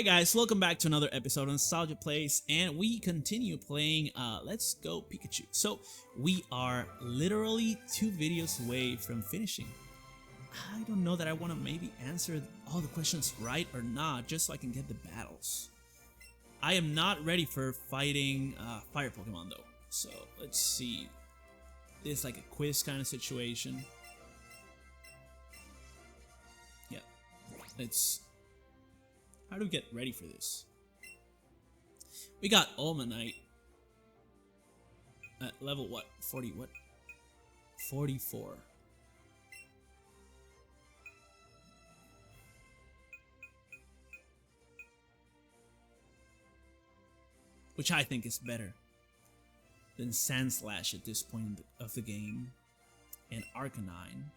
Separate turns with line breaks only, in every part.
Hey guys, welcome back to another episode of Nostalgia Plays, and we continue playing Let's Go Pikachu. So, we are literally 2 videos away from finishing. I don't know that I want to maybe answer all the questions right or not, just so I can get the battles. I am not ready for fighting fire Pokemon though, so let's see. It's like a quiz kind of situation. Yeah, it's... How do we get ready for this? We got Almanite at level what? 40 what? 44. Which I think is better than Sandslash at this point of the game, and Arcanine.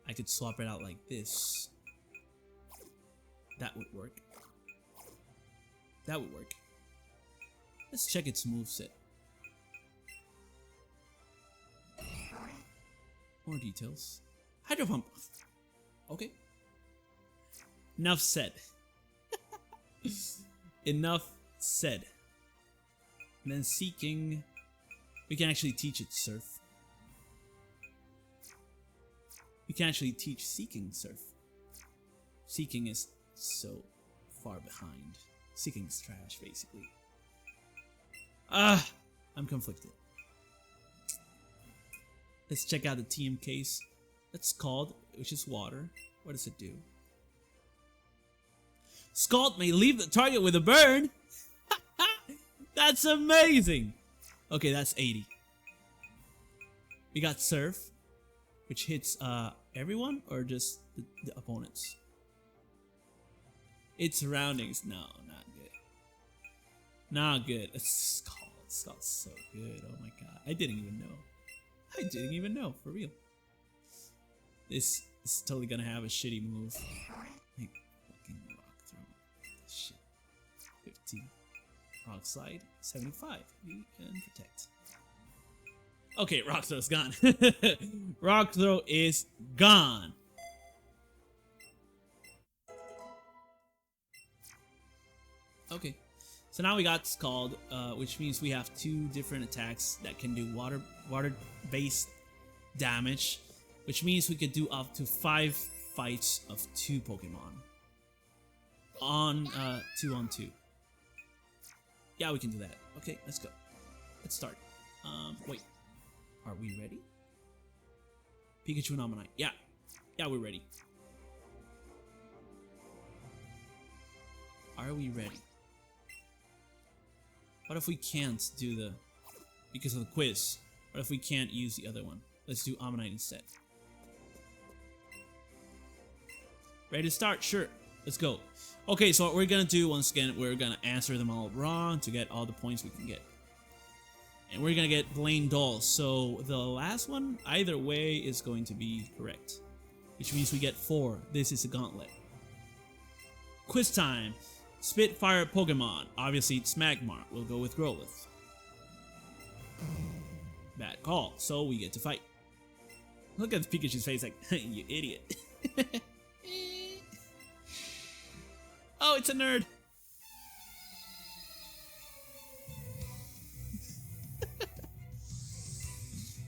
I could swap it out like this. That would work. That would work. Let's check its moveset. More details. Hydro Pump. Okay. Enough said. Enough said. And then Seeking. We can actually teach it Surf. We can actually teach Seeking Surf. Seeking is so far behind. Seeking's trash, basically. I'm conflicted. Let's check out the TM case. That's Scald, which is water. What does it do? Scald may leave the target with a burn! That's amazing! Okay, that's 80. We got Surf, which hits everyone or just the opponents? Its surroundings, no, not good. Not good. It's Scald's so good. Oh my god, I didn't even know. I didn't even know, for real. This is totally gonna have a shitty move. Like fucking rock throw. Shit. 50. Rock slide. 75. We can protect. Okay, Rock Throw's gone. Rock Throw is gone. Okay, so now we got Scald, which means we have 2 different attacks that can do water-based damage, which means we could do up to 5 fights of 2 Pokemon on 2-on-2. Yeah, we can do that. Okay, let's go. Let's start. Wait. Are we ready? Pikachu and Almanite. Yeah. Yeah, we're ready. Are we ready? What if we can't do the... Because of the quiz. What if we can't use the other one? Let's do Almanite instead. Ready to start? Sure. Let's go. Okay, so what we're gonna do, once again, we're gonna answer them all wrong to get all the points we can get. And we're gonna get Blaine dolls, so the last one, either way, is going to be correct. Which means we get 4. This is a gauntlet. Quiz time! Spitfire Pokemon. Obviously it's Magmar. We'll go with Growlithe. Bad call, so we get to fight. Look at Pikachu's face like, you idiot. Oh, it's a nerd!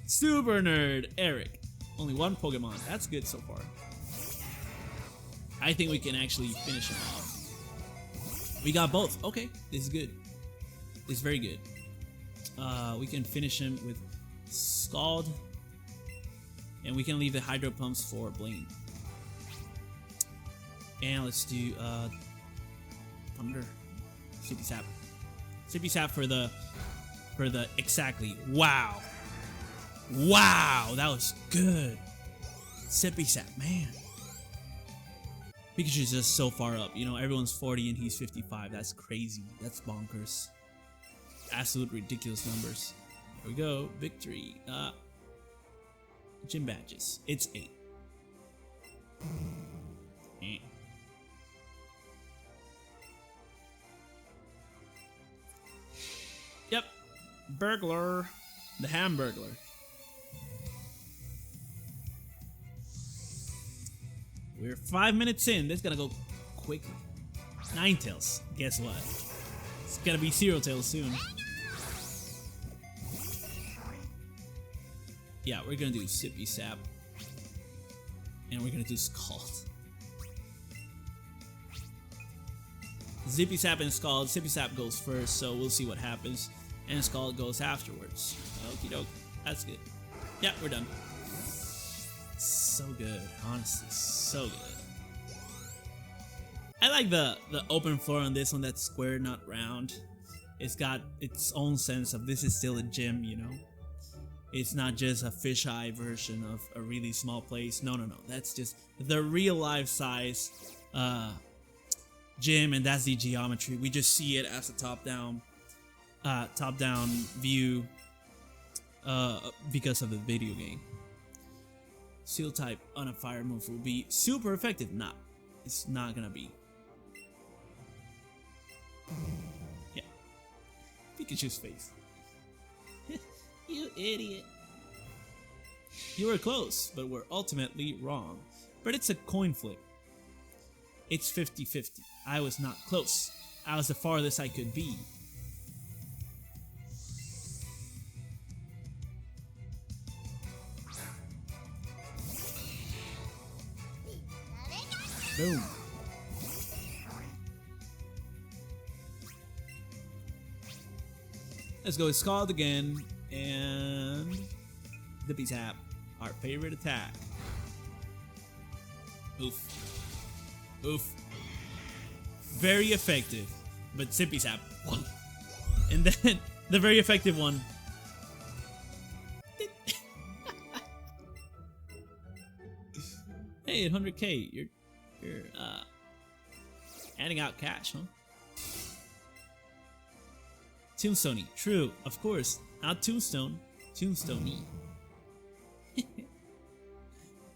Super nerd, Eric. Only 1 Pokemon. That's good so far. I think we can actually finish him off. We got both. Okay, this is good. This is very good. We can finish him with Scald. And we can leave the Hydro Pumps for Blaine. And let's do Thunder. Sippy Sap. Sippy Sap for the exactly. Wow. Wow, that was good. Sippy Sap, man. Pikachu's just so far up. You know, everyone's 40 and he's 55. That's crazy. That's bonkers. Absolute ridiculous numbers. There we go. Victory. Gym badges. It's 8. Yep. Burglar. The Hamburglar. we're 5 minutes in. This is gonna go quickly. Ninetales. Guess what? It's gonna be Zero Tails soon. Yeah, we're gonna do Sippy Sap. And we're gonna do Scald. Zippy Sap and Scald. Sippy Sap goes first, so we'll see what happens. And Scald goes afterwards. Okie doke. That's good. Yeah, we're done. So good. Honestly, so good. I like the open floor on this one that's square, not round. It's got its own sense of this is still a gym, you know? It's not just a fisheye version of a really small place. No. That's just the real life size gym, and that's the geometry. We just see it as a top-down view because of the video game. Seal type on a fire move will be super effective. Nah, it's not gonna be. Yeah. Pikachu's face. You idiot. You were close, but were ultimately wrong. But it's a coin flip. It's 50-50. I was not close. I was the farthest I could be. Boom. Let's go Scald again, and Zippy Zap, our favorite attack. Oof. Oof. Very effective, but Zippy Zap. And then the very effective one. Hey, 100K, you're handing out cash, huh? Tombstone-y. True, of course. Not Tombstone. Tombstone-y.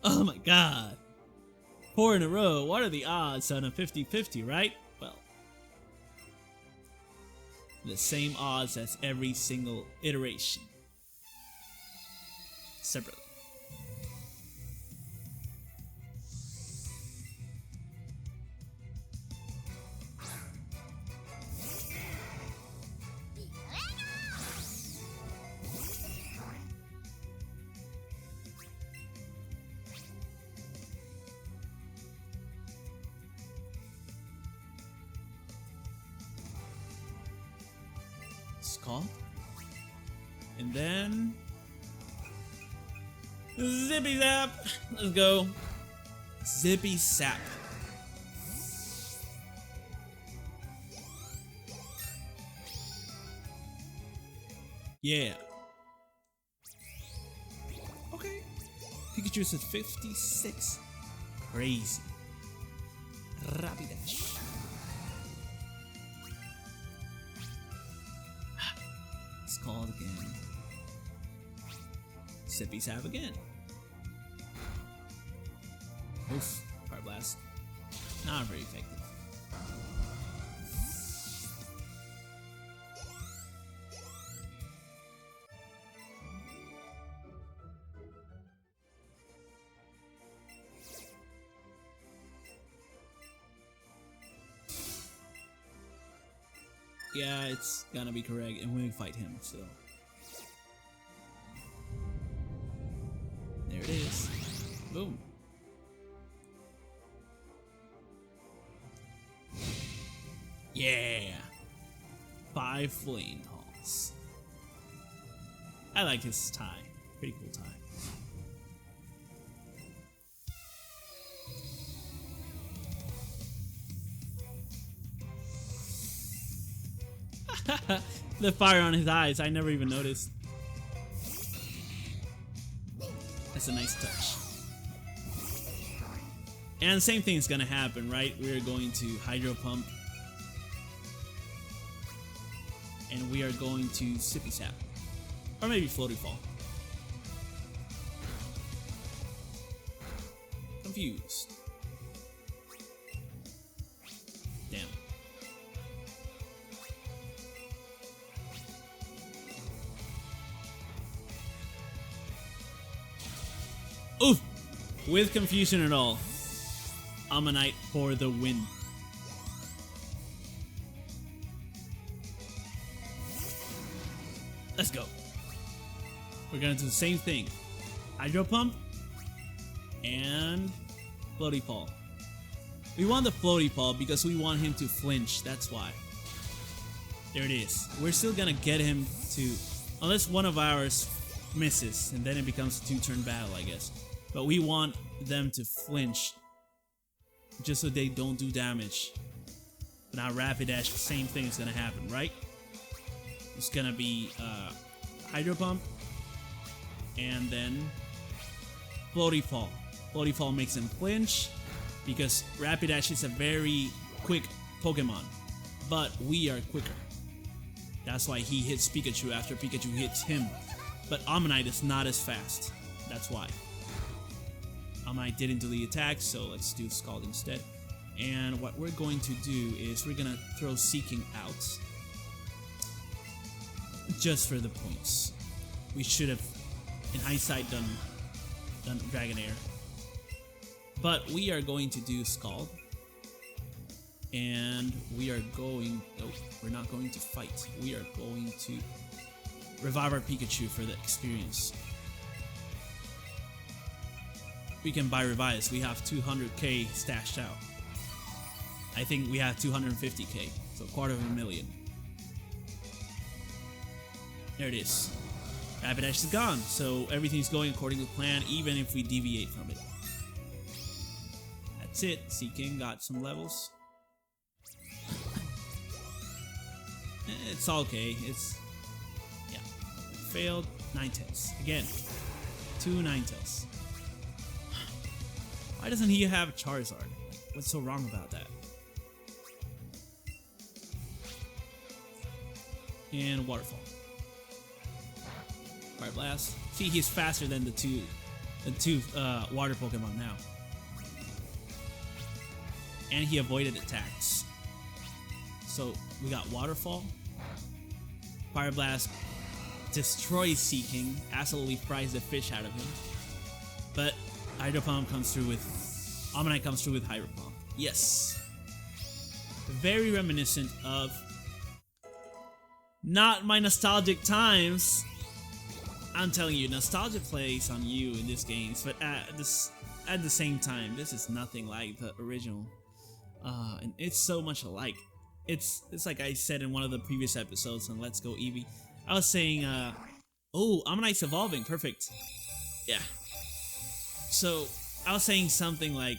Oh my god. 4 in a row. What are the odds on a 50-50, right? Well, the same odds as every single iteration. Separately. Scald, and then Zippy Zap. Let's go. Zippy Zap. Yeah. Okay. Pikachu's at 56. Crazy. Rapidash. Scald again. Sippy Sap again. Oof. Fire Blast. Not very effective. Yeah, it's gonna be correct, and we fight him, so. There it is. Boom. Yeah! 5 flame halls. I like his tie. Pretty cool tie. The fire on his eyes, I never even noticed. That's a nice touch. And the same thing is gonna happen, right? We're going to Hydro Pump. And we are going to Sippy Sap. Or maybe Floaty Fall. Confused. Damn. Oof! With confusion and all. Ammonite for the win. Let's go. We're gonna do the same thing. Hydro Pump and Floaty Paw. We want the Floaty Paw because we want him to flinch, that's why. There it is. We're still gonna get him to, unless one of ours misses, and then it becomes a 2-turn battle, I guess. But we want them to flinch, just so they don't do damage. But now Rapidash, the same thing is gonna happen, right? It's gonna be Hydro Pump, and then Floaty Fall. Floaty Fall makes him flinch, because Rapidash is a very quick Pokemon, but we are quicker. That's why he hits Pikachu after Pikachu hits him. But Ammonite is not as fast. That's why. Ammonite didn't do the attack, so let's do Scald instead. And what we're going to do is we're gonna throw Seeking out. Just for the points. We should have, in hindsight, done Dragonair. But we are going to do Scald. And we are going... Oh, we're not going to fight. We are going to revive our Pikachu for the experience. We can buy Revives. We have 200k stashed out. I think we have 250k. So $250,000. There it is. Rapidash is gone. So everything's going according to plan, even if we deviate from it. That's it. Seeking got some levels. It's okay. It's... yeah. Failed. Ninetales. Again. 2 Ninetales. Why doesn't he have Charizard? What's so wrong about that? And Waterfall. Fire Blast. See, he's faster than the two water Pokemon now. And he avoided attacks. So we got Waterfall. Fire Blast destroys Seeking, absolutely fries the fish out of him. But Hydro Pump comes through with... Ammonite comes through with Hydro Pump. Yes. Very reminiscent of... not my nostalgic times. I'm telling you, nostalgia plays on you in these games, but at the same time, this is nothing like the original. And it's so much alike. It's like I said in one of the previous episodes on Let's Go Eevee. I was saying, oh, Ammonite's evolving, perfect. Yeah. So, I was saying something like,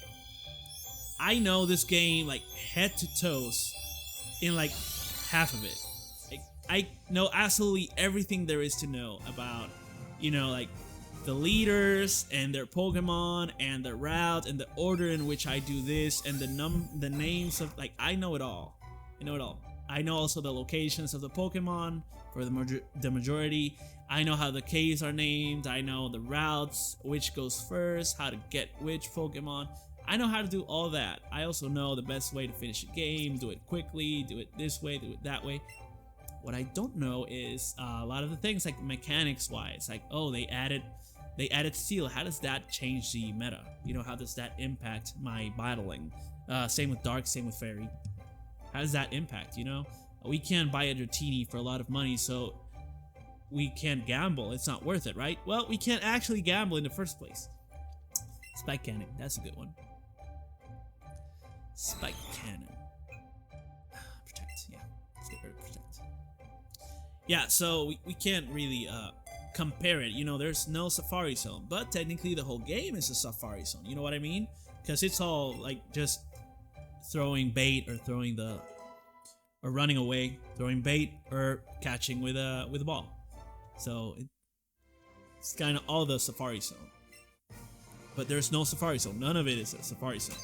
I know this game, like, head to toes in, like, half of it. Like, I know absolutely everything there is to know about, you know, like, the leaders and their Pokemon and the route and the order in which I do this and the names of, like, I know it all. I know it all. I know also the locations of the Pokemon for the majority. I know how the caves are named. I know the routes, which goes first, how to get which Pokemon. I know how to do all that. I also know the best way to finish a game, do it quickly, do it this way, do it that way. What I don't know is a lot of the things, like mechanics wise, like, oh, they added Steel. How does that change the meta? You know, how does that impact my battling? Same with Dark, same with Fairy. How does that impact, you know? We can't buy a Dratini for a lot of money, so we can't gamble. It's not worth it, right? Well, we can't actually gamble in the first place. Spike Cannon, that's a good one. Spike Cannon. Protect, yeah. Let's get rid of Protect. Yeah, so we can't really compare it. You know, there's no Safari Zone, but technically the whole game is a Safari Zone. You know what I mean? Because it's all like just throwing bait or throwing or running away, throwing bait or catching with a ball. So it's kind of all the Safari Zone. But there's no Safari Zone. None of it is a Safari Zone.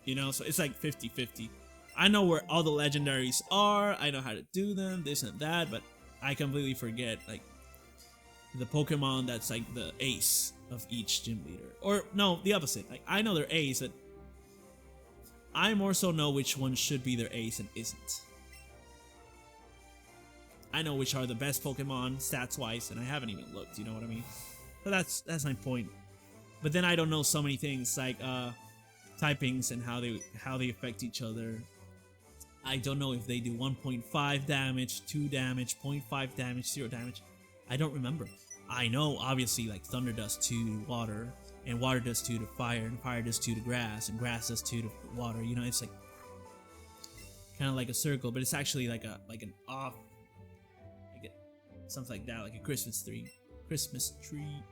You know, so it's like 50-50. I know where all the legendaries are. I know how to do them, this and that, but I completely forget, like, the Pokemon that's like the ace of each gym leader. Or no, the opposite. Like, I know their ace, but I more so know which one should be their ace and isn't. I know which are the best Pokemon stats wise, and I haven't even looked. You know what I mean? So that's my point. But then I don't know so many things like typings and how they affect each other. I don't know if they do 1.5 damage, 2 damage, 0.5 damage, 0 damage. I don't remember. I know obviously like thunder does 2 to water, and water does 2 to fire, and fire does 2 to grass, and grass does 2 to water. You know, it's like kind of like a circle, but it's actually like an off, like something like that, like a Christmas tree. Christmas tree.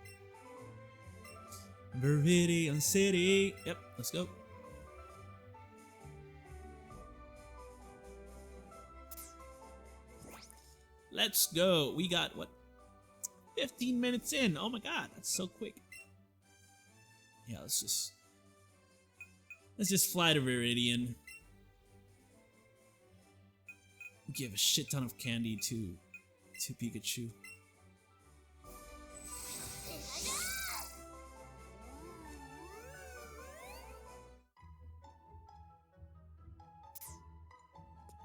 Viridian City. Yep, let's go. Let's go. We got what? 15 minutes in. Oh my god, that's so quick. Yeah, let's just fly to Viridian. Give a shit ton of candy to Pikachu.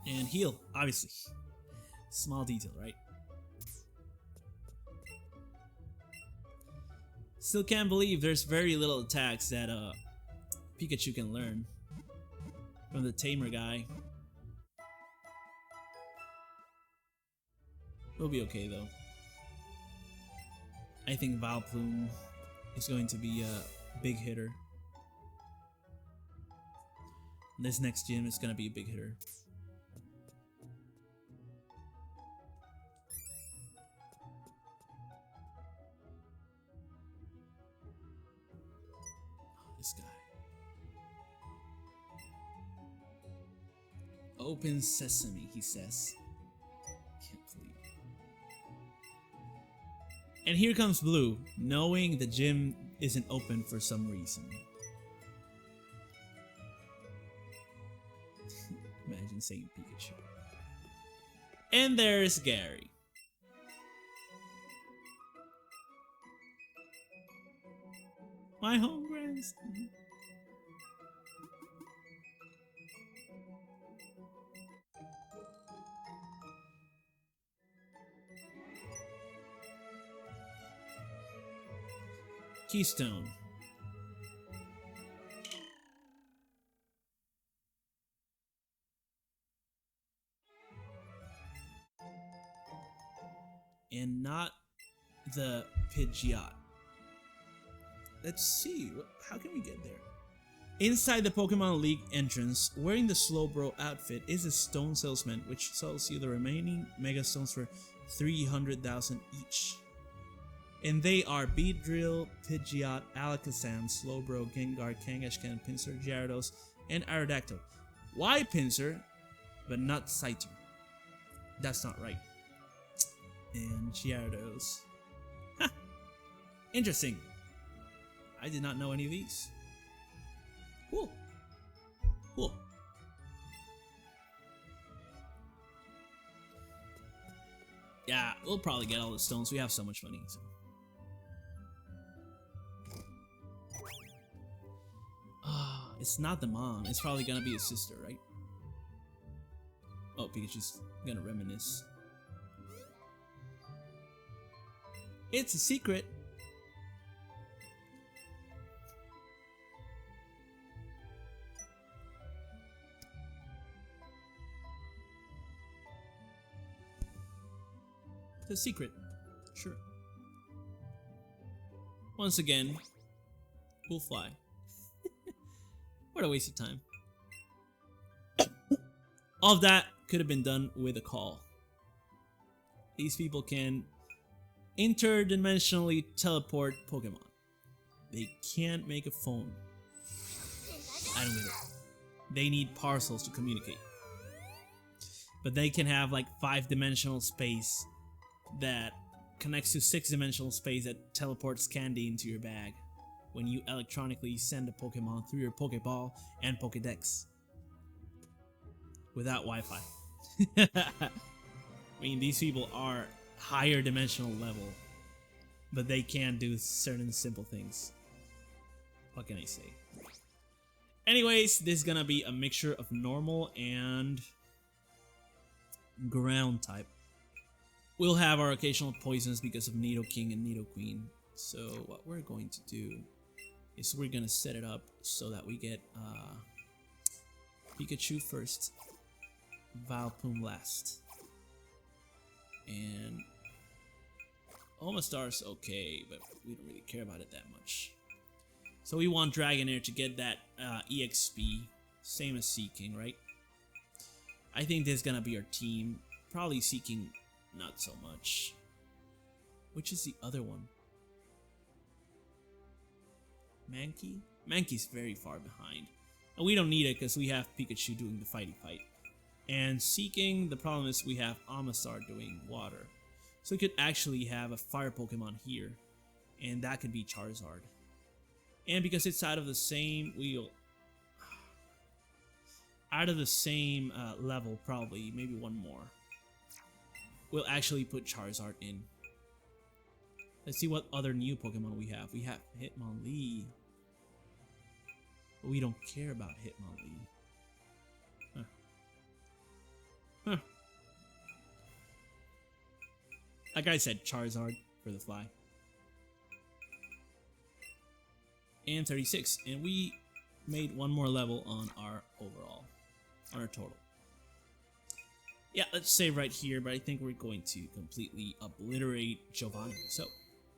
And heal, obviously. Small detail, right? Still can't believe there's very little attacks that Pikachu can learn from the tamer guy. We'll be okay though. I think Vileplume is going to be a big hitter. This next gym is gonna be a big hitter. This guy. Open sesame, he says. Can't believe. And here comes Blue, knowing the gym isn't open for some reason. Imagine saying Pikachu. And there's Gary. My home grandson. Keystone. And not the Pidgeot. Let's see, how can we get there? Inside the Pokemon League entrance, wearing the Slowbro outfit is a stone salesman, which sells you the remaining Mega Stones for 300,000 each. And they are Beedrill, Pidgeot, Alakazam, Slowbro, Gengar, Kangaskhan, Pinsir, Gyarados, and Aerodactyl. Why Pinsir, but not Scyther? That's not right. And Gyarados. Ha! Interesting. I did not know any of these. Cool. Cool. Yeah, we'll probably get all the stones. We have so much money. So. It's not the mom. It's probably gonna be his sister, right? Oh, Pikachu's gonna reminisce. It's a secret. It's a secret. Sure. Once again, we'll fly. What a waste of time. All of that could have been done with a call. These people can interdimensionally teleport Pokemon. They can't make a phone. I don't get it. They need parcels to communicate. But they can have like 5-dimensional space that connects to 6-dimensional space that teleports candy into your bag when you electronically send a Pokemon through your Pokeball and Pokedex. Without Wi-Fi. I mean, these people are higher dimensional level, but they can do certain simple things. What can I say? Anyways, this is gonna be a mixture of normal and ground type. We'll have our occasional poisons because of Nidoking and Nidoqueen. So what we're going to do is we're gonna set it up so that we get Pikachu first, Vileplume last, and Omastar's okay, but we don't really care about it that much. So we want Dragonair to get that EXP, same as Seeking, right? I think this is gonna be our team. Probably Seeking, not so much. Which is the other one? Mankey? Mankey's very far behind. And we don't need it because we have Pikachu doing the fighty fight. And Seeking, the problem is we have Omastar doing water. So we could actually have a fire Pokemon here. And that could be Charizard. And because it's out of the same level, probably, maybe one more, we'll actually put Charizard in. Let's see what other new Pokemon we have. We have Hitmonlee. But we don't care about Hitmonlee. Huh. Like I said, Charizard for the fly. And 36. And we made one more level on our overall. On our total. Yeah, let's save right here, but I think we're going to completely obliterate Giovanni. So,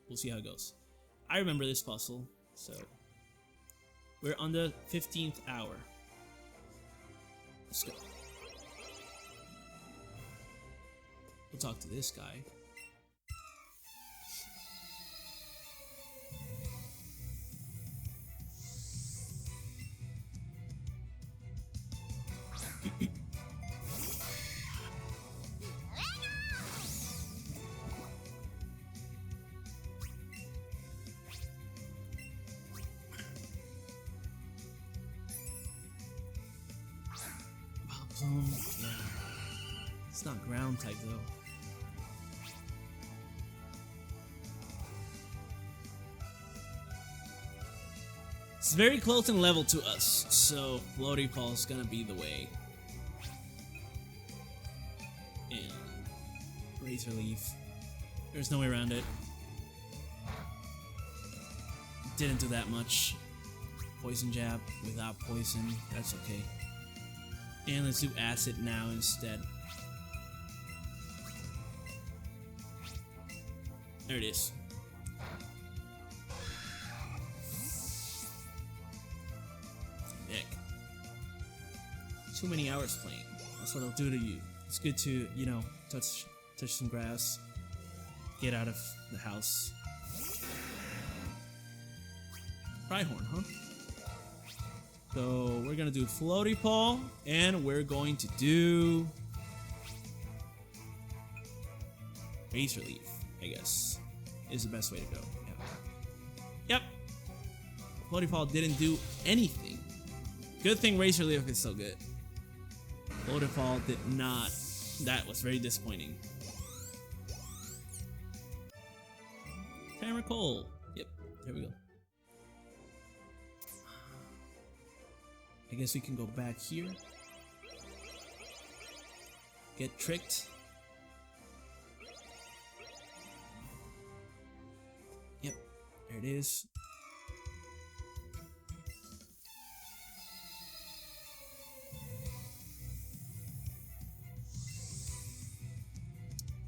we'll see how it goes. I remember this puzzle, so we're on the 15th hour. Let's go. We'll talk to this guy. Yeah. It's not ground type though. It's very close in level to us, so Floaty Ball is gonna be the way. And Razor Leaf. There's no way around it. Didn't do that much. Poison Jab without poison, that's okay. And let's do Acid now instead. There it is. Nick. Too many hours playing. That's what it'll do to you. It's good to, you know, touch some grass. Get out of the house. Rhyhorn, huh? So we're gonna do Floaty Paw, and we're going to do Razor Leaf, I guess, is the best way to go. Yep. Floaty Paw didn't do anything. Good thing Razor Leaf is so good. Floaty Paw did not. That was very disappointing. Tamacole. Yep, there we go. I guess we can go back here. Get tricked. Yep, there it is.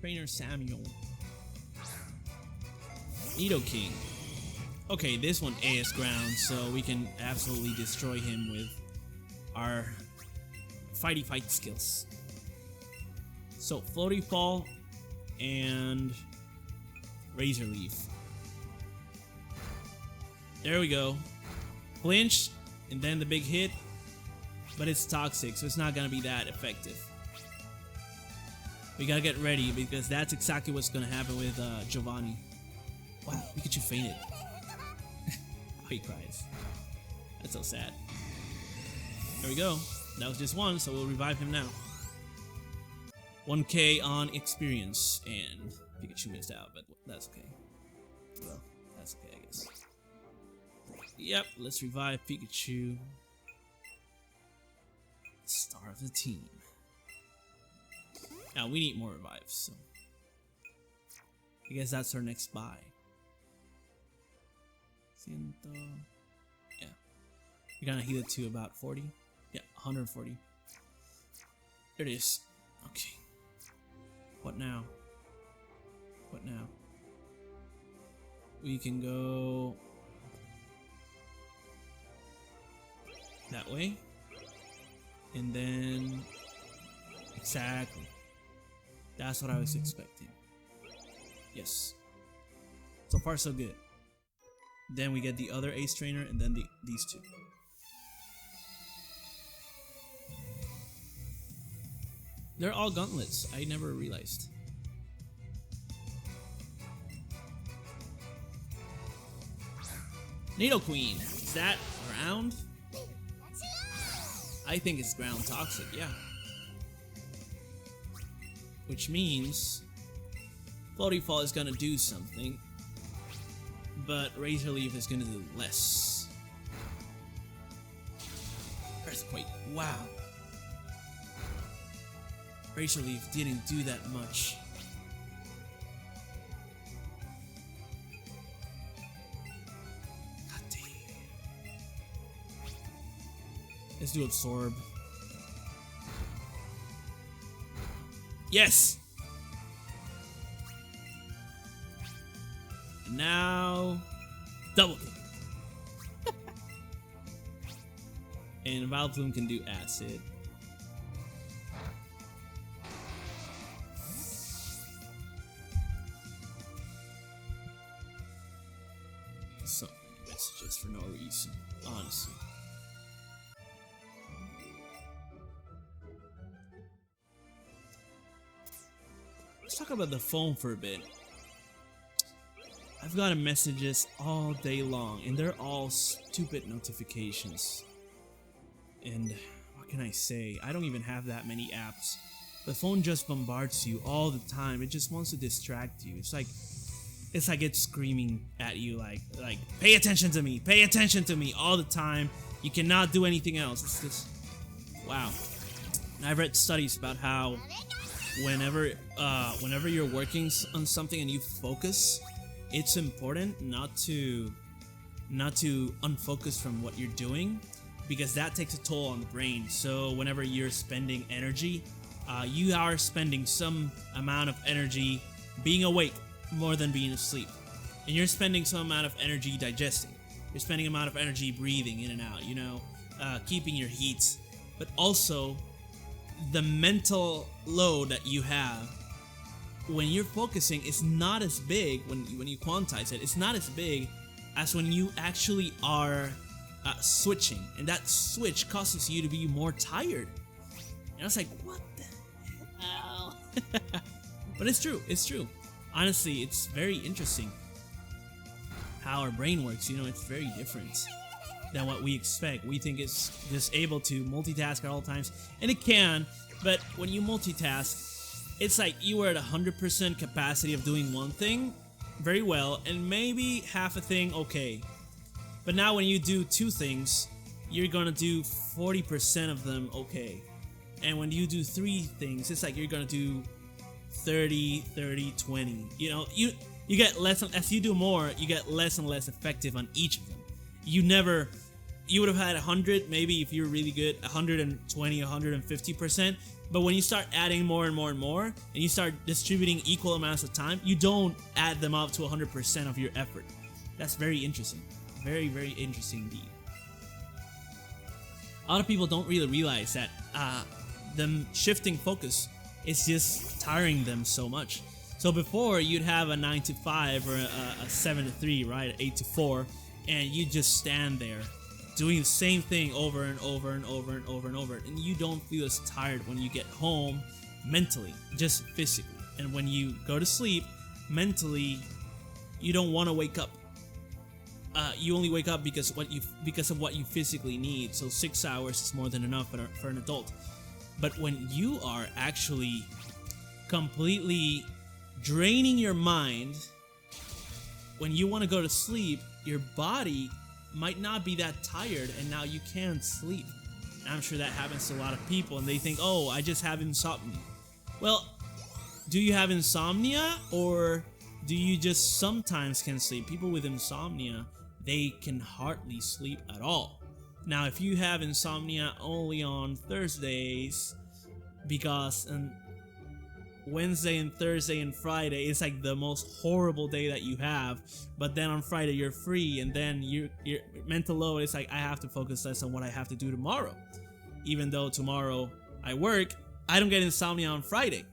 Trainer Samuel. Nidoking. Okay, this one is ground, so we can absolutely destroy him with our fighty fight skills. So Floaty Fall and Razor Leaf. There we go. Flinch and then the big hit, but it's toxic, so it's not gonna be that effective. We gotta get ready because that's exactly what's gonna happen with Giovanni. Wow, Pikachu fainted. Oh, he cries. That's so sad. There we go. That was just one, so we'll revive him now. 1k on experience, and Pikachu missed out, but that's okay. Well, that's okay, I guess. Yep, let's revive Pikachu. Star of the team. Now, we need more revives, so I guess that's our next buy. Ciento. You're gonna heal it to about 40. Yeah, 140. There it is. Okay. What now? What now? We can go that way. And then exactly. That's what I was expecting. Yes. So far so good. Then we get the other ace trainer and then these two. They're all gauntlets. I never realized. Nidoqueen. Is that ground? I think it's ground toxic, yeah. Which means Floaty Fall is gonna do something, but Razor Leaf is gonna do less. Earthquake, wow. Razor Leaf didn't do that much. God damn. Let's do Absorb. Yes! And now, double kick. And Vileplume can do Acid. Some messages for no reason, honestly. Let's talk about the phone for a bit. I've gotten messages all day long, and they're all stupid notifications. And what can I say? I don't even have that many apps. The phone just bombards you all the time. It just wants to distract you. It's like it's screaming at you like pay attention to me all the time. You cannot do anything else. It's just wow. And I've read studies about how whenever you're working on something and you focus, it's important not to unfocus from what you're doing, because that takes a toll on the brain. So whenever you're spending energy, you are spending some amount of energy being awake more than being asleep, and you're spending some amount of energy digesting. You're spending an amount of energy breathing in and out, you know, keeping your heat, but also the mental load that you have when you're focusing is not as big when you quantize it. It's not as big as when you actually are switching, and that switch causes you to be more tired. And I was like, what the hell? But it's true. It's true. Honestly, it's very interesting how our brain works. You know, it's very different than what we expect. We think it's just able to multitask at all times, and it can, but when you multitask, it's like you were at 100% capacity of doing one thing very well, and maybe half a thing okay. But now when you do two things, you're gonna do 40% of them okay. And when you do three things, it's like you're gonna do 30, 30, 20. You know, you get less, as you do more, you get less and less effective on each of them. You would have had 100, maybe if you're really good, 120, 150%. But when you start adding more and more and more, and you start distributing equal amounts of time, you don't add them up to 100% of your effort. That's very interesting. Very, very interesting indeed. A lot of people don't really realize that them shifting focus is just tiring them so much. So before, you'd have a 9 to 5 or a 7 to 3, right? 8 to 4, and you just stand there doing the same thing over and over and over and over and over, and you don't feel as tired when you get home mentally, just physically. And when you go to sleep, mentally, you don't want to wake up. You only wake up because of what you physically need. So 6 hours is more than enough for an adult. But when you are actually completely draining your mind, when you want to go to sleep, your body might not be that tired, and now you can't sleep. And I'm sure that happens to a lot of people, and they think, oh, I just have insomnia. Well, do you have insomnia, or do you just sometimes can sleep? People with insomnia, they can hardly sleep at all. Now, if you have insomnia only on Thursdays, because Wednesday and Thursday and Friday is like the most horrible day that you have, but then on Friday you're free, and then your mental load is like, I have to focus less on what I have to do tomorrow. Even though tomorrow I work, I don't get insomnia on Friday,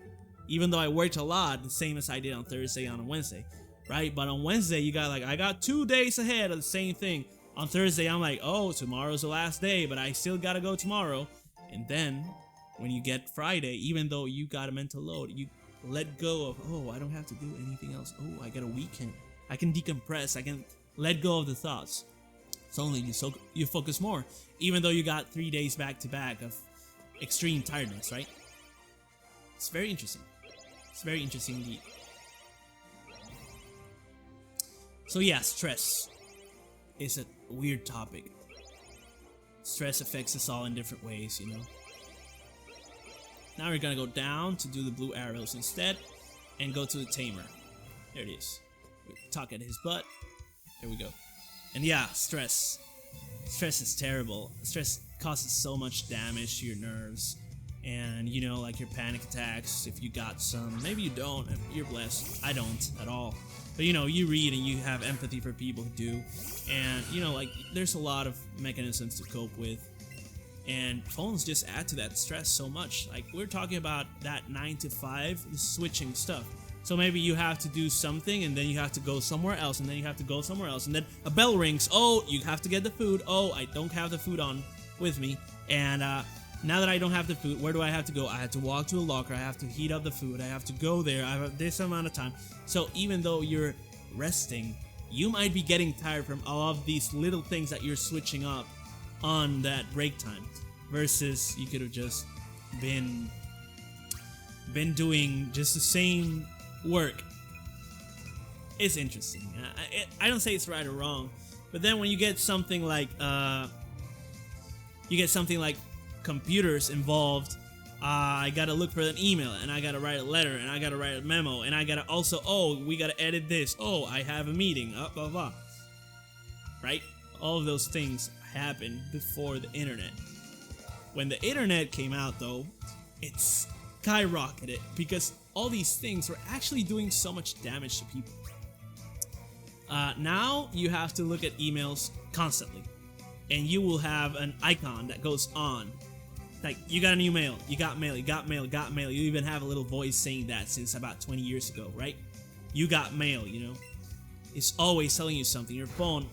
even though I worked a lot, the same as I did on Thursday and on Wednesday, right? But on Wednesday you got like, I got 2 days ahead of the same thing. On Thursday I'm like, oh, tomorrow's the last day, but I still gotta go tomorrow. And then when you get Friday, even though you got a mental load, you let go of, oh, I don't have to do anything else. Oh, I got a weekend. I can decompress. I can let go of the thoughts. Suddenly you focus more, even though you got 3 days back to back of extreme tiredness, right? It's very interesting. It's very interesting indeed. So yeah, stress is a weird topic. Stress affects us all in different ways, you know. Now we're gonna go down to do the blue arrows instead and go to the tamer. There it is. We talk at his butt. There we go. And yeah, stress. Stress is terrible. Stress causes so much damage to your nerves. And you know, like your panic attacks, if you got some. Maybe you don't, you're blessed. I don't at all. But you know, you read and you have empathy for people who do. And you know, like there's a lot of mechanisms to cope with. And phones just add to that stress so much. Like we're talking about that 9 to 5 is switching stuff. So maybe you have to do something and then you have to go somewhere else and then you have to go somewhere else. And then a bell rings. Oh, you have to get the food. Oh, I don't have the food on with me. And now that I don't have the food, where do I have to go? I have to walk to a locker. I have to heat up the food. I have to go there. I have this amount of time. So even though you're resting, you might be getting tired from all of these little things that you're switching up on that break time, versus you could have just been doing just the same work. It's interesting. I don't say it's right or wrong, but then when you get something like computers involved, I gotta look for an email, and I gotta write a letter, and I gotta write a memo, and I gotta also, oh, we gotta edit this, oh, I have a meeting, blah blah blah, right? All of those things happened before the internet. When the internet came out though, it skyrocketed because all these things were actually doing so much damage to people. Now you have to look at emails constantly, and you will have an icon that goes on. Like, you got a new mail, you got mail, you got mail, got mail. You even have a little voice saying that since about 20 years ago, right? You got mail, you know? It's always telling you something. Your phone,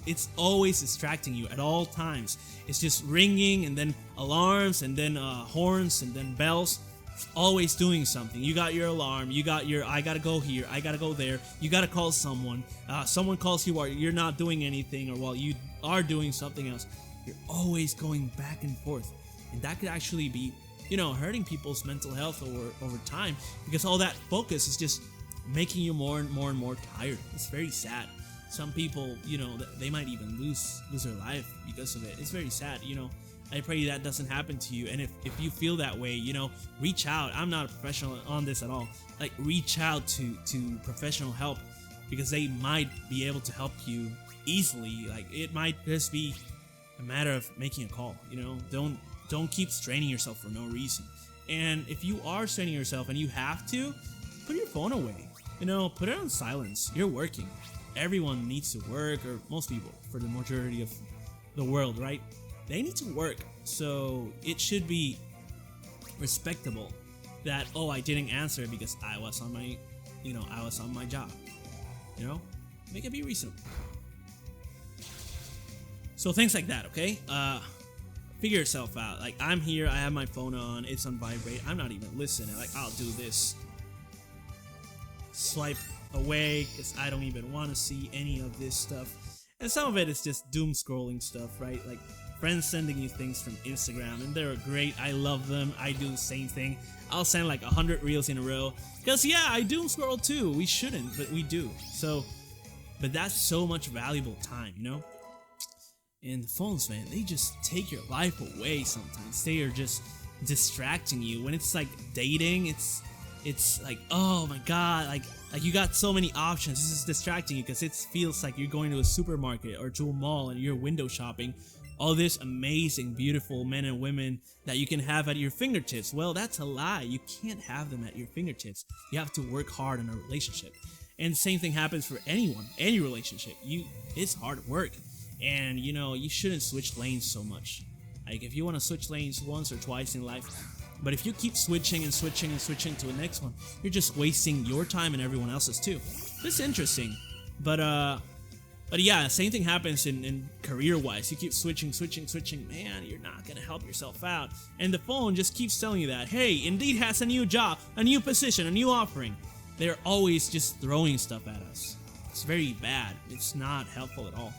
it's always distracting you at all times. It's just ringing, and then alarms, and then horns, and then bells. It's always doing something. You got your alarm, you got your I gotta go here, I gotta go there, you gotta call someone. Someone calls you while you're not doing anything, or while you are doing something else. You're always going back and forth, and that could actually be, you know, hurting people's mental health over time, because all that focus is just making you more and more and more tired. It's very sad. Some people, you know, they might even lose their life because of it. It's very sad, you know. I pray that doesn't happen to you. And if you feel that way, you know, reach out. I'm not a professional on this at all. Like, reach out to professional help, because they might be able to help you easily. Like, it might just be a matter of making a call, you know. Don't keep straining yourself for no reason. And if you are straining yourself and you have to, put your phone away. You know, put it on silence. You're working. Everyone needs to work, or most people, for the majority of the world, right? They need to work. So it should be respectable that, oh, I didn't answer because I was on my, you know, I was on my job. You know, make it be reasonable. So things like that, okay? Figure yourself out. Like, I'm here, I have my phone on, it's on vibrate, I'm not even listening. Like, I'll do this. Swipe away, because I don't even want to see any of this stuff. And some of it is just doom scrolling stuff, right? Like, friends sending you things from Instagram, and they're great. I love them. I do the same thing. I'll send like 100 reels in a row, because yeah, I doom scroll too. We shouldn't, but we do. So, but that's so much valuable time, you know? And the phones, man, they just take your life away sometimes. They are just distracting you. When it's like dating, it's like, oh my god, like Like, you got so many options. This is distracting you because it feels like you're going to a supermarket or to a mall and you're window shopping. All this amazing, beautiful men and women that you can have at your fingertips. Well, that's a lie. You can't have them at your fingertips. You have to work hard in a relationship. And the same thing happens for anyone, any relationship. It's hard work. And, you shouldn't switch lanes so much. Like, if you want to switch lanes once or twice in life, but if you keep switching and switching and switching to the next one, you're just wasting your time and everyone else's too. It's interesting. But yeah, same thing happens in career-wise. You keep switching, man, you're not gonna help yourself out. And the phone just keeps telling you that, hey, Indeed has a new job, a new position, a new offering. They're always just throwing stuff at us. It's very bad. It's not helpful at all.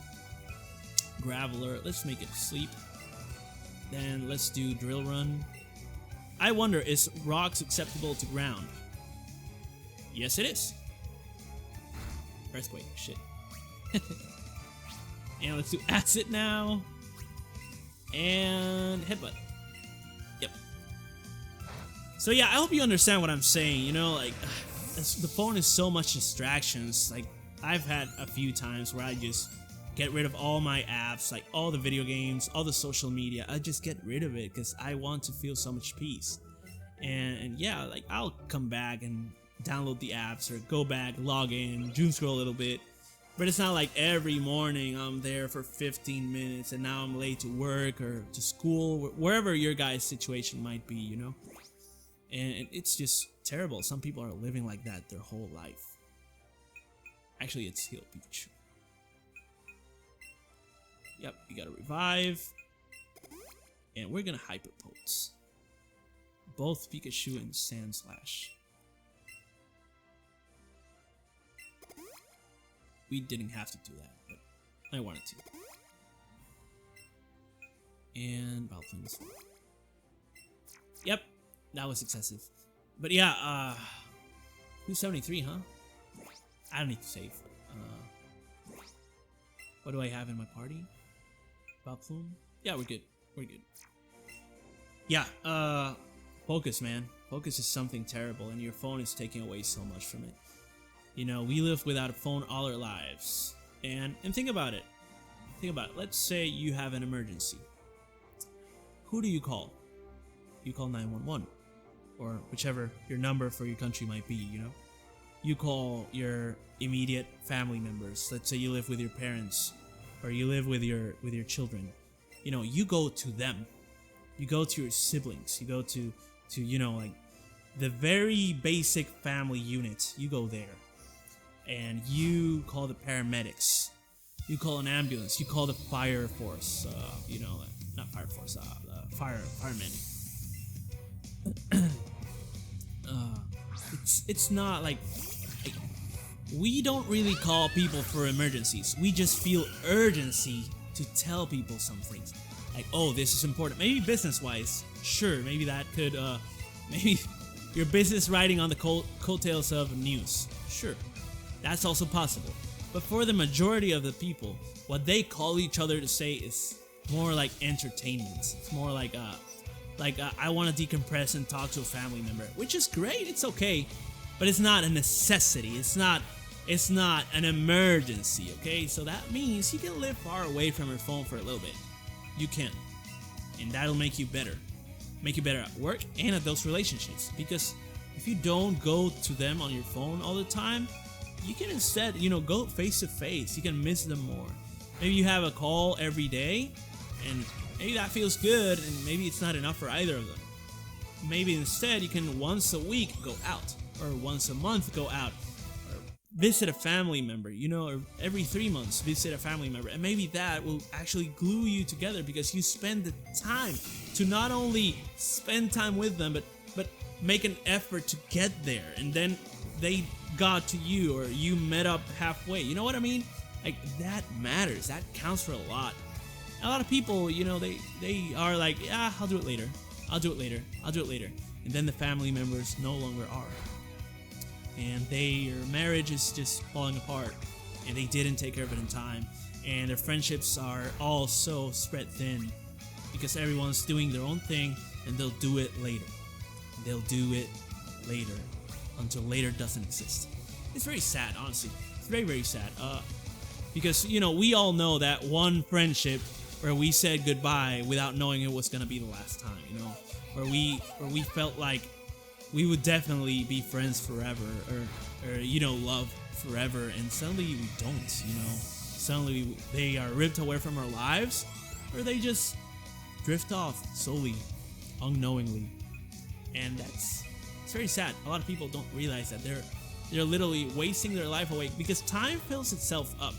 Graveler, let's make it sleep. Then let's do drill run. I wonder, is rocks acceptable to ground? Yes, it is. Earthquake, shit. And let's do acid now. And headbutt. Yep. So yeah, I hope you understand what I'm saying. Like, the phone is so much distractions. Like, I've had a few times where I just get rid of all my apps, like all the video games, all the social media. I just get rid of it because I want to feel so much peace. And yeah, like, I'll come back and download the apps or go back, log in, doom scroll a little bit. But it's not like every morning I'm there for 15 minutes and now I'm late to work or to school, wherever your guys' situation might be, And it's just terrible. Some people are living like that their whole life. Actually, it's heal Pikachu. Yep, we gotta revive. And we're gonna Hyper Pulse. Both Pikachu and Sand Slash. We didn't have to do that, but I wanted to. And Balpins. Yep, that was excessive. But yeah, 273, huh? I don't need to save. What do I have in my party? Balplume? Yeah, we're good. We're good. Yeah, focus, man. Focus is something terrible, and your phone is taking away so much from it. We live without a phone all our lives. And think about it. Think about it. Let's say you have an emergency. Who do you call? You call 911. Or whichever your number for your country might be, You call your immediate family members. Let's say you live with your parents. Or you live with your children. You go to them. You go to your siblings. You go to like the very basic family unit. You go there. And you call the paramedics. You call an ambulance. You call the fire force. Not fire force. The firemen. It's not like we don't really call people for emergencies. We just feel urgency to tell people some things. Like, oh, this is important. Maybe business-wise, sure. Maybe that could. Maybe your business riding on the coattails of news. Sure. That's also possible. But for the majority of the people, what they call each other to say is more like entertainment. It's more like I want to decompress and talk to a family member, which is great. It's okay, but it's not a necessity. It's not an emergency. Okay, so that means you can live far away from your phone for a little bit. You can, and that'll make you better. Make you better at work and at those relationships. Because if you don't go to them on your phone all the time, you can instead, go face to face. You can miss them more. Maybe you have a call every day, and maybe that feels good, and maybe it's not enough for either of them. Maybe instead you can once a week go out, or once a month go out, or visit a family member, or every 3 months visit a family member. And maybe that will actually glue you together because you spend the time to not only spend time with them, but make an effort to get there. And then they got to you, or you met up halfway. You know what I mean? Like, that matters. That counts for a lot. A lot of people, they are like, yeah, I'll do it later. I'll do it later. I'll do it later. And then the family members no longer are. And their marriage is just falling apart. And they didn't take care of it in time. And their friendships are all so spread thin. Because everyone's doing their own thing, and they'll do it later. They'll do it later. Until later doesn't exist. it's very sad, honestly. It's very, very sad. Because, you know, we all know that one friendship where we said goodbye without knowing it was gonna be the last time, you know, where we felt like we would definitely be friends forever, or you know, love forever, and suddenly we don't, you know. Suddenly they are ripped away from our lives, or they just drift off slowly, unknowingly, and it's very sad. A lot of people don't realize that they're literally wasting their life away, because time fills itself up.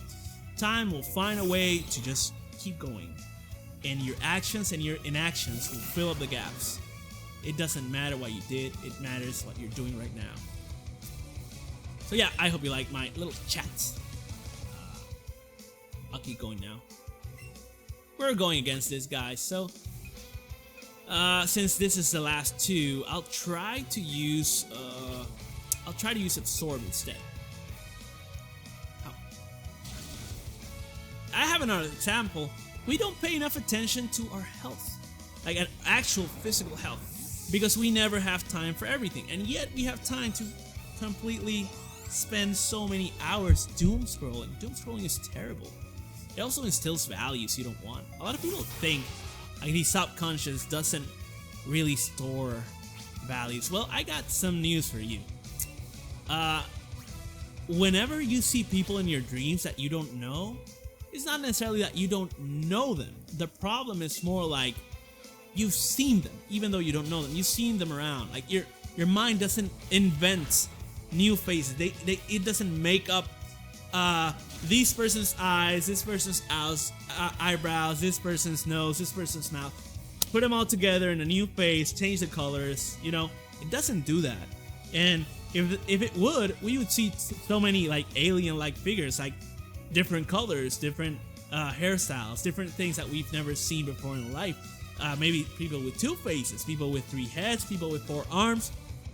Time will find a way to just keep going, and your actions and your inactions will fill up the gaps. It doesn't matter what you did, it matters what you're doing right now. So yeah, I hope you like my little chats. I'll keep going now. We're going against this guy, so since this is the last two, I'll try to use Absorb instead. Oh. I have another example. We don't pay enough attention to our health, like an actual physical health, because we never have time for everything, and yet we have time to completely spend so many hours doom scrolling. Doom scrolling is terrible. It also instills values you don't want. A lot of people think like the subconscious doesn't really store values. Well, I got some news for you. Whenever you see people in your dreams that you don't know, it's not necessarily that you don't know them. The problem is more like you've seen them, even though you don't know them. You've seen them around. Like your mind doesn't invent new faces. It doesn't make up this person's eyes, this person's eyebrows, this person's nose, this person's mouth. Put them all together in a new face, change the colors. You know, it doesn't do that. And if it would, we would see so many like alien-like figures, like different colors, different hairstyles, different things that we've never seen before in life. Maybe people with 2 faces, people with 3 heads, people with 4 arms.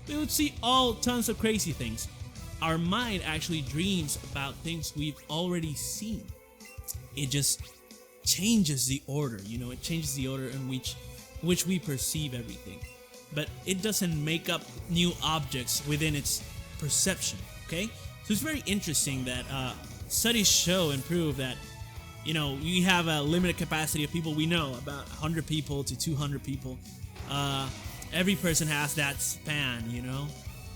We would see all tons of crazy things. Our mind actually dreams about things we've already seen. It just changes the order, you know, it changes the order in which we perceive everything. But it doesn't make up new objects within its perception, okay? So it's very interesting that studies show and prove that, you know, we have a limited capacity of people we know, about 100 people to 200 people. Every person has that span, you know?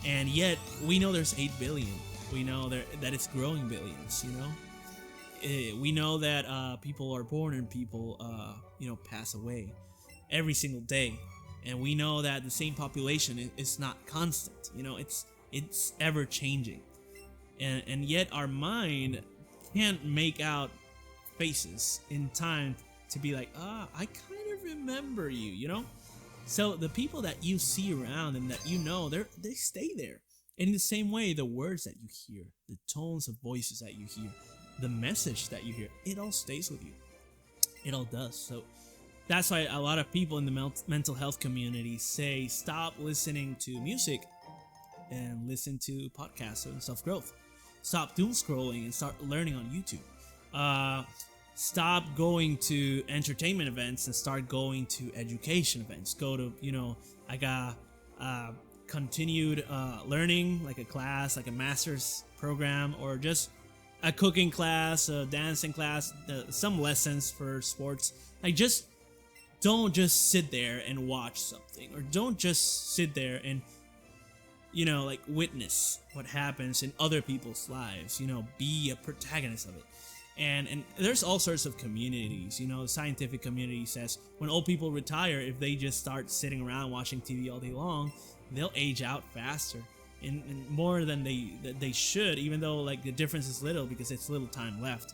And yet, we know there's 8 billion. We know that it's growing billions, you know? We know that people are born and people, you know, pass away every single day. And we know that the same population is not constant. You know, it's ever changing. And yet our mind can't make out faces in time to be like, I kind of remember you, you know? So the people that you see around and that you know, they stay there. And in the same way, the words that you hear, the tones of voices that you hear, the message that you hear, it all stays with you. It all does. So that's why a lot of people in the mental health community say stop listening to music and listen to podcasts and self-growth. Stop doom scrolling and start learning on YouTube. Stop going to entertainment events and start going to education events. Go to, you know, like a continued learning, like a class, like a master's program, or just a cooking class, a dancing class, some lessons for sports. Like, just don't just sit there and watch something, or don't just sit there and, you know, like witness what happens in other people's lives. You know, be a protagonist of it. And there's all sorts of communities. You know, the scientific community says when old people retire, if they just start sitting around watching TV all day long, they'll age out faster and more than they should, even though like the difference is little because it's little time left.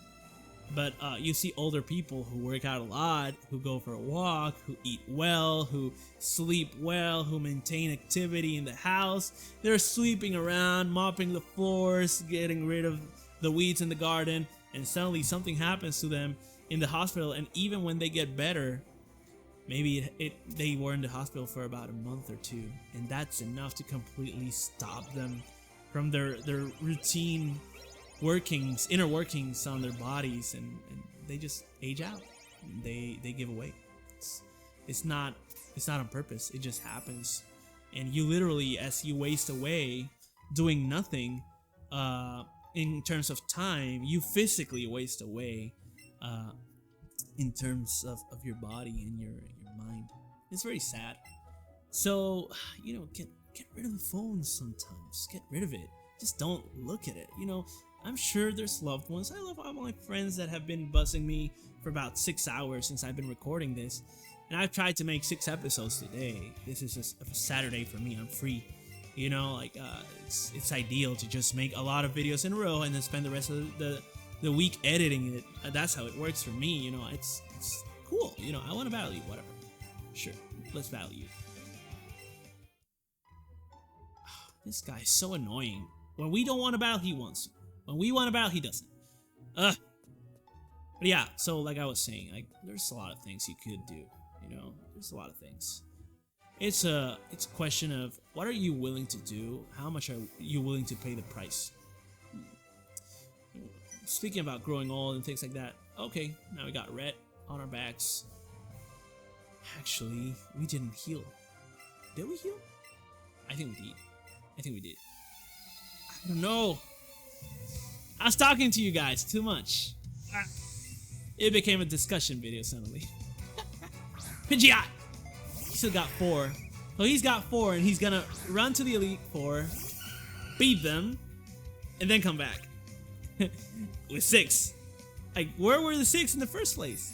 But you see older people who work out a lot, who go for a walk, who eat well, who sleep well, who maintain activity in the house. They're sweeping around, mopping the floors, getting rid of the weeds in the garden, and suddenly something happens to them in the hospital. And even when they get better, maybe they were in the hospital for about a month or 2, and that's enough to completely stop them from their routine workings, inner workings on their bodies, and they just age out. They give away. It's not on purpose. It just happens. And you literally, as you waste away doing nothing, in terms of time, you physically waste away uh, in terms of your body and your mind. It's very sad. So, get rid of the phone sometimes. Get rid of it. Just don't look at it. I'm sure there's loved ones. I love all my friends that have been buzzing me for about 6 hours since I've been recording this. And I've tried to make 6 episodes today. This is just a Saturday for me. I'm free. It's ideal to just make a lot of videos in a row and then spend the rest of the week editing it. That's how it works for me. It's cool. I want to battle you. Whatever. Sure. Let's battle you. This guy is so annoying. When we don't want to battle, he wants to. When we want to battle, he doesn't. But yeah, so like I was saying, there's a lot of things you could do. There's a lot of things. It's a question of what are you willing to do? How much are you willing to pay the price? Speaking about growing old and things like that. Okay, now we got red on our backs. Actually, we didn't heal. Did we heal? I think we did. I don't know. I was talking to you guys too much. It became a discussion video suddenly. Pidgeot! He still got 4. So he's got 4 and he's gonna run to the Elite 4, beat them, and then come back. With 6. Where were the 6 in the first place?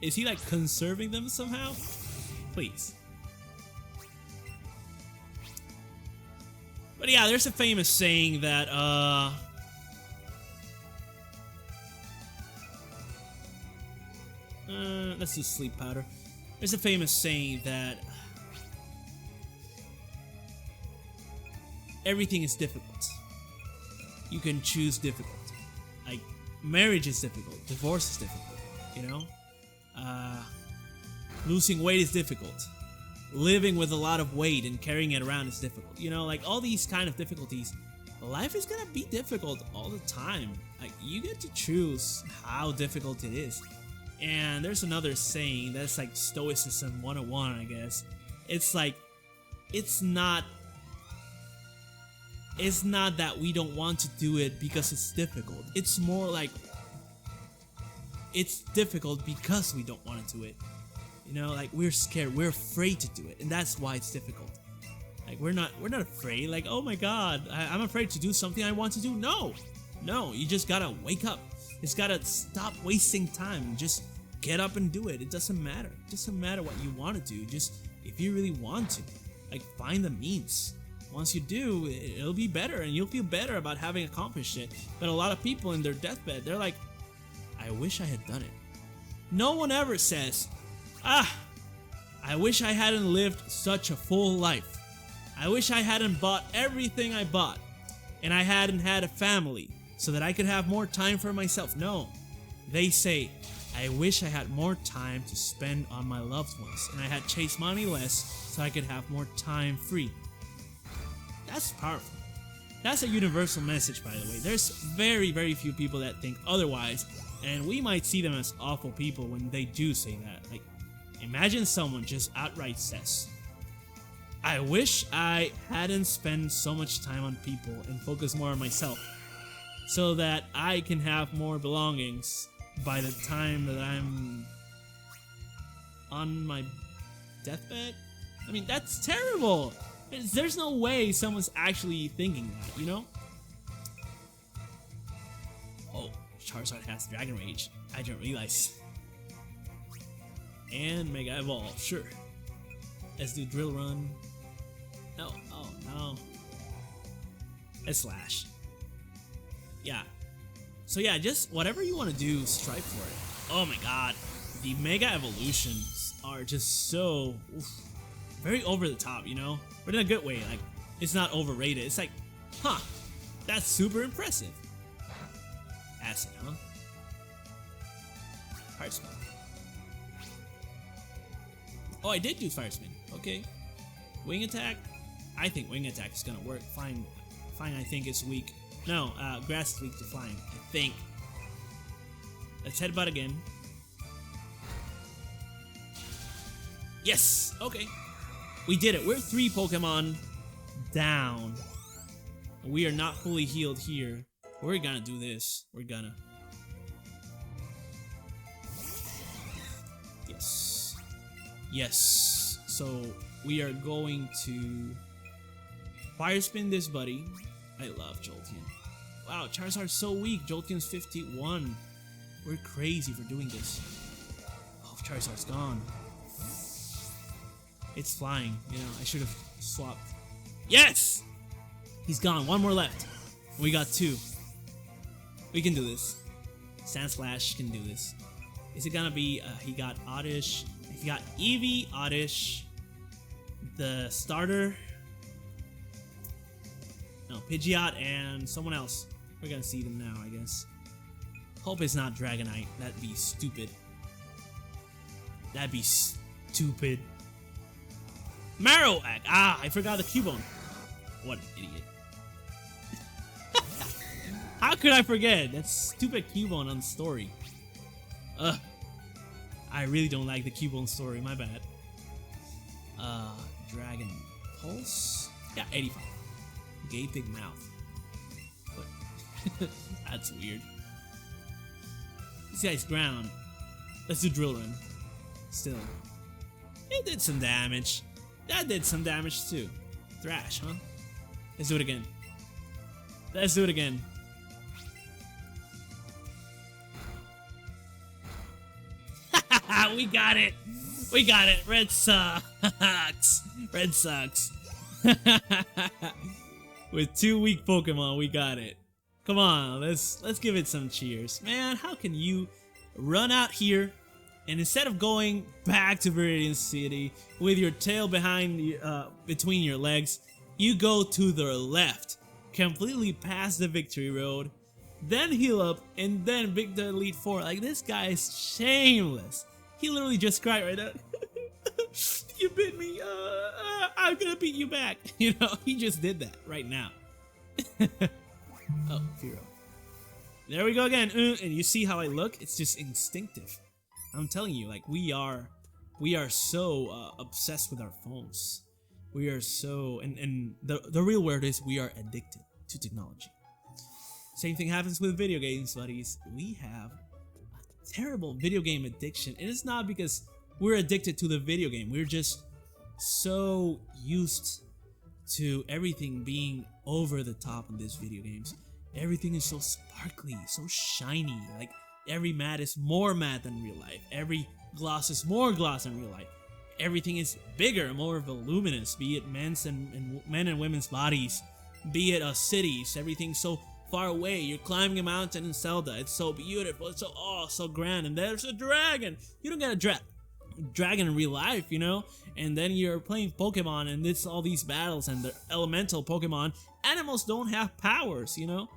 Is he conserving them somehow? Please. But yeah, there's a famous saying that, let's do sleep powder. There's a famous saying that everything is difficult. You can choose difficult. Marriage is difficult. Divorce is difficult. Losing weight is difficult. Living with a lot of weight and carrying it around is difficult. All these kind of difficulties. Life is gonna be difficult all the time. You get to choose how difficult it is. And there's another saying that's Stoicism 101, I guess. It's not that we don't want to do it because it's difficult. It's more like it's difficult because we don't want to do it. We're scared, we're afraid to do it, and that's why it's difficult. We're not afraid, oh my god, I'm afraid to do something I want to do. No, you just gotta wake up. Just gotta stop wasting time and just get up and do it. It doesn't matter. It doesn't matter what you want to do. Just if you really want to, find the means. Once you do, it'll be better and you'll feel better about having accomplished it. But a lot of people in their deathbed, they're like, I wish I had done it. No one ever says, I wish I hadn't lived such a full life. I wish I hadn't bought everything I bought. And I hadn't had a family so that I could have more time for myself. No, they say, I wish I had more time to spend on my loved ones. And I had chased money less so I could have more time free. That's powerful. That's a universal message, by the way. There's very, very few people that think otherwise. And we might see them as awful people when they do say that. Imagine someone just outright says, I wish I hadn't spent so much time on people and focused more on myself so that I can have more belongings by the time that I'm on my deathbed. That's terrible. There's no way someone's actually thinking that, Oh, Charizard has Dragon Rage. I didn't realize. And Mega Evolve, sure. Let's do Drill Run. No, oh no. Let's Slash. Yeah. So yeah, just whatever you want to do, strive for it. Oh my god. The Mega Evolutions are just so very over the top, but in a good way. It's not overrated. It's that's super impressive. Acid, huh? Fire Spin. Oh, I did do Fire Spin. Okay. Wing Attack. I think Wing Attack is gonna work. Fine, I think it's weak. No, Grass is weak to Flying. I think. Let's Headbutt again. Yes! Okay. We did it. We're 3 Pokemon down. We are not fully healed here. We're gonna do this. We're gonna. Yes. Yes. So we are going to fire spin this buddy. I love Jolteon. Wow, Charizard's so weak. Jolteon's 51. We're crazy for doing this. Oh, Charizard's gone. It's flying. You know, I should have swapped. Yes! He's gone. One more left. We got 2. We can do this. Sandslash can do this. Is it gonna be, he got Oddish. He got Eevee, Oddish. The starter. No, Pidgeot and someone else. We're gonna see them now, I guess. Hope it's not Dragonite. That'd be stupid. That'd be stupid. Marowak! Ah, I forgot the Cubone. What an idiot. How could I forget? That stupid Cubone on the story. Ugh. I really don't like the Cubone story, my bad. Dragon Pulse? Yeah, 85. Gaping mouth. What? That's weird. This guy's ground. Let's do Drill Run. Still. It did some damage. That did some damage too. Thrash, huh? Let's do it again. Let's do it again. We got it. We got it. Red sucks. Red sucks. With 2 weak Pokemon, we got it. Come on, let's give it some cheers. Man, how can you run out here and instead of going back to Viridian City with your tail behind between your legs, you go to the left, completely past the victory road, then heal up, and then beat the Elite Four. Like, this guy is shameless. He literally just cried right now. You bit me. I'm gonna beat you back. You know, he just did that right now. Oh, Firo. There we go again. And you see how I look? It's just instinctive. I'm telling you, like, we are so obsessed with our phones. We are so, and the real word is we are addicted to technology. Same thing happens with video games, buddies. We have a terrible video game addiction. And it's not because we're addicted to the video game. We're just so used to everything being over the top in these video games. Everything is so sparkly, so shiny. Like, every mat is more matte than real life. Every gloss is more gloss than real life. Everything is bigger, more voluminous, be it men's and men and women's bodies, be it cities. Everything's so far away. You're climbing a mountain in Zelda. It's so beautiful. It's so grand. And there's a dragon. You don't get a dragon in real life, you know? And then you're playing Pokemon and it's all these battles and the elemental Pokemon. Animals don't have powers, you know?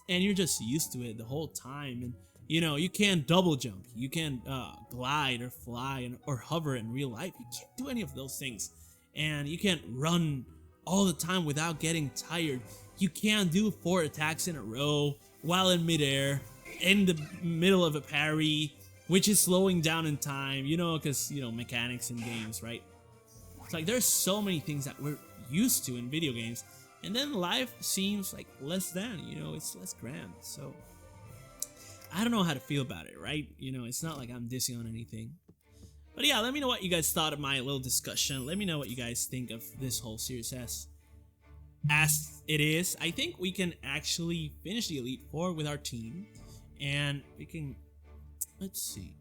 And you're just used to it the whole time. And you know, you can't double jump, you can't glide or fly or hover in real life. You can't do any of those things. And you can't run all the time without getting tired. You can't do 4 attacks in a row while in midair, in the middle of a parry, which is slowing down in time, you know, because, you know, mechanics in games, right? It's like there's so many things that we're used to in video games. And then life seems like less than, you know, it's less grand. So I don't know how to feel about it, right? You know, it's not like I'm dissing on anything. But yeah, let me know what you guys thought of my little discussion. Let me know what you guys think of this whole Series S. As it is, I think we can actually finish the Elite Four with our team. And we can, let's see.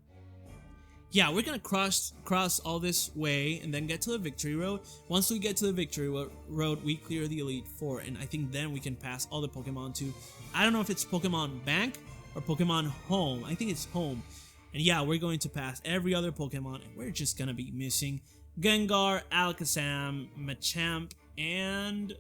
Yeah, we're gonna cross all this way and then get to the Victory Road. Once we get to the Victory Road, we clear the Elite Four. And I think then we can pass all the Pokemon to, I don't know if it's Pokemon Bank or Pokemon Home. I think it's Home. And yeah, we're going to pass every other Pokemon, and we're just gonna be missing Gengar, Alakazam, Machamp, and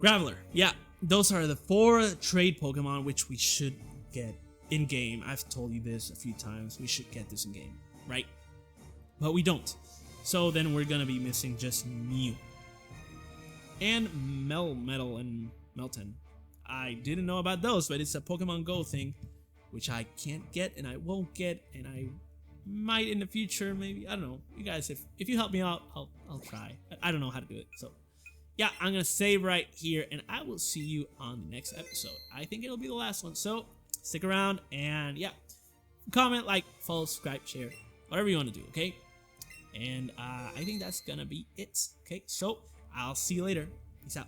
Graveler. Yeah, those are the 4 trade Pokemon which we should get in game. I've told you this a few times. We should get this in game, right? But we don't. So then we're gonna be missing just Mew and Melmetal and Melton. I didn't know about those, but it's a Pokemon Go thing, which I can't get and I won't get, and I might in the future, maybe. I don't know. You guys, if you help me out, I'll try. I don't know how to do it, so yeah, I'm gonna save right here, and I will see you on the next episode. I think it'll be the last one, so stick around, and yeah, comment, like, follow, subscribe, share, whatever you want to do, okay? And I think that's gonna be it. Okay, so I'll see you later. Peace out.